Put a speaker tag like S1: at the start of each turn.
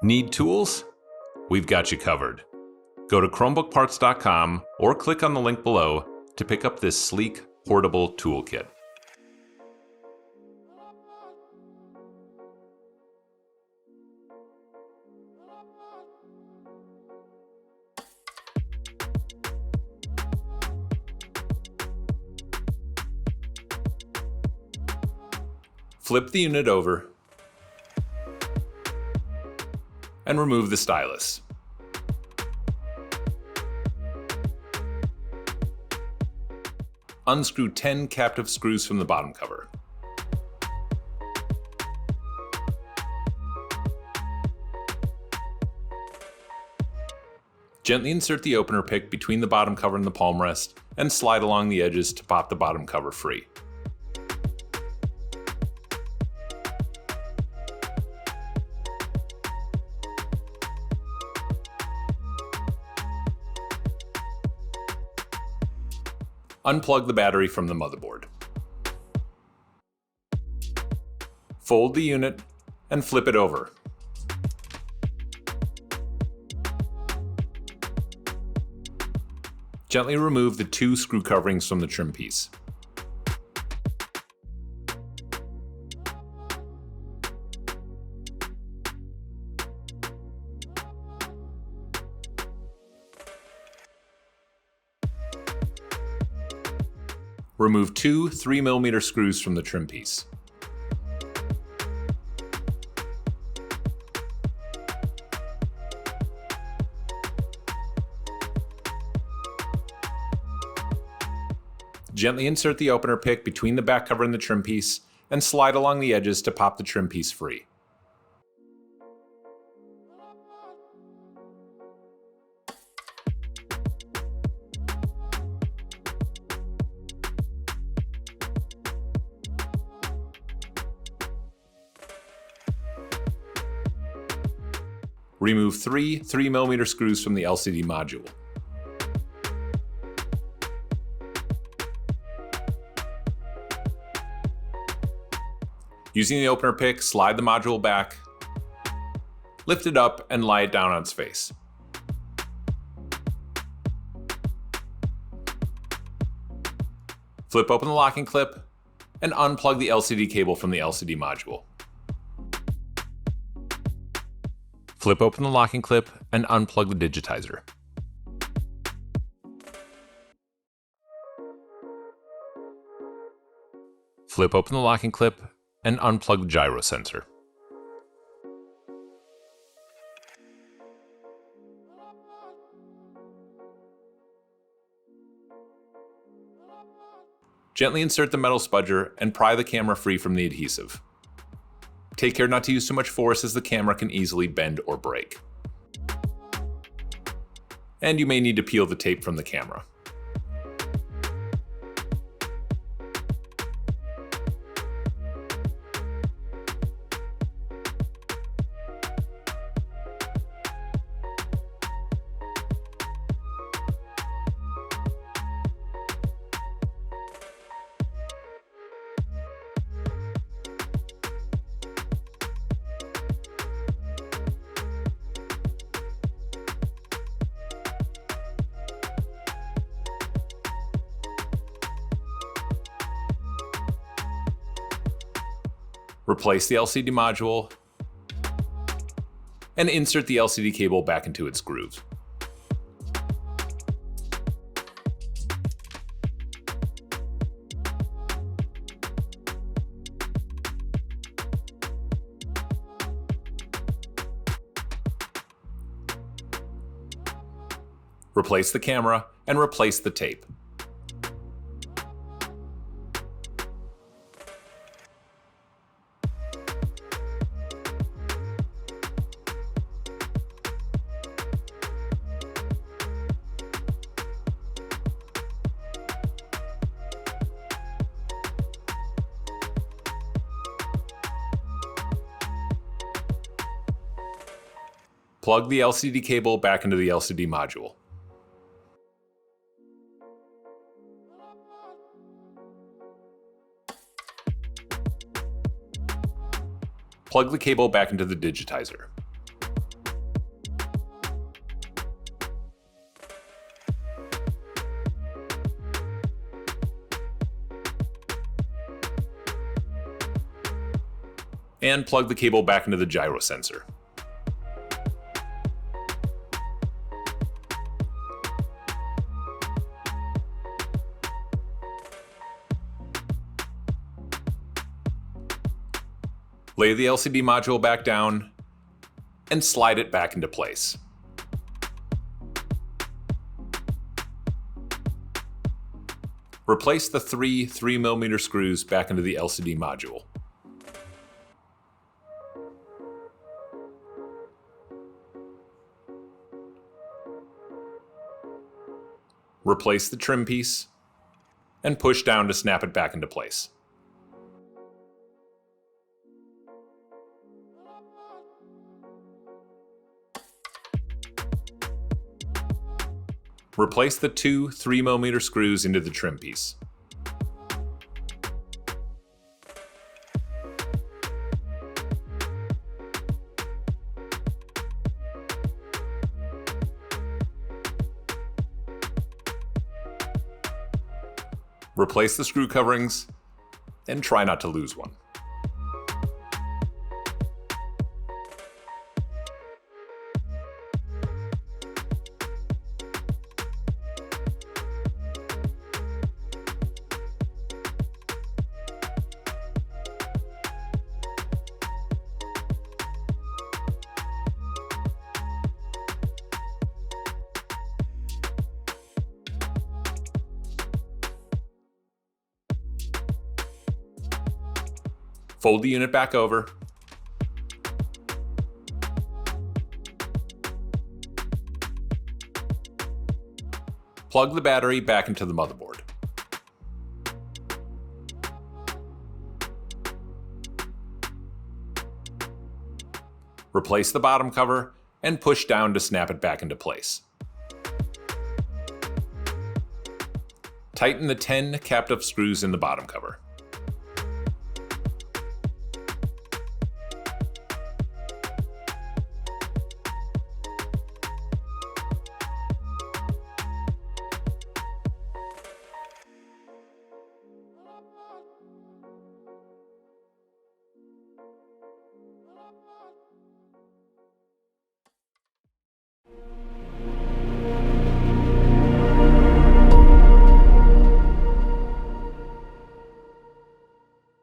S1: Need tools? We've got you covered. Go to ChromebookParts.com or click on the link below to pick up this sleek, portable toolkit. Flip the unit over and remove the stylus. Unscrew 10 captive screws from the bottom cover. Gently insert the opener pick between the bottom cover and the palm rest and slide along the edges to pop the bottom cover free. Unplug the battery from the motherboard. Fold the unit and flip it over. Gently remove the 2 screw coverings from the trim piece. Remove 2 3mm screws from the trim piece. Gently insert the opener pick between the back cover and the trim piece and slide along the edges to pop the trim piece free. Remove 3 3mm screws from the LCD module. Using the opener pick, slide the module back, lift it up, and lie it down on its face. Flip open the locking clip and unplug the LCD cable from the LCD module. Flip open the locking clip and unplug the digitizer. Flip open the locking clip and unplug the gyro sensor. Gently insert the metal spudger and pry the camera free from the adhesive. Take care not to use too much force as the camera can easily bend or break. And you may need to peel the tape from the camera. Replace the LCD module and insert the LCD cable back into its groove. Replace the camera and replace the tape. Plug the LCD cable back into the LCD module. Plug the cable back into the digitizer. and plug the cable back into the gyro sensor. Lay the LCD module back down and slide it back into place. Replace the three 3mm screws back into the LCD module. Replace the trim piece and push down to snap it back into place. Replace the two 3mm screws into the trim piece. Replace the screw coverings and try not to lose one. Fold the unit back over. Plug the battery back into the motherboard. Replace the bottom cover and push down to snap it back into place. Tighten the 10 captive screws in the bottom cover.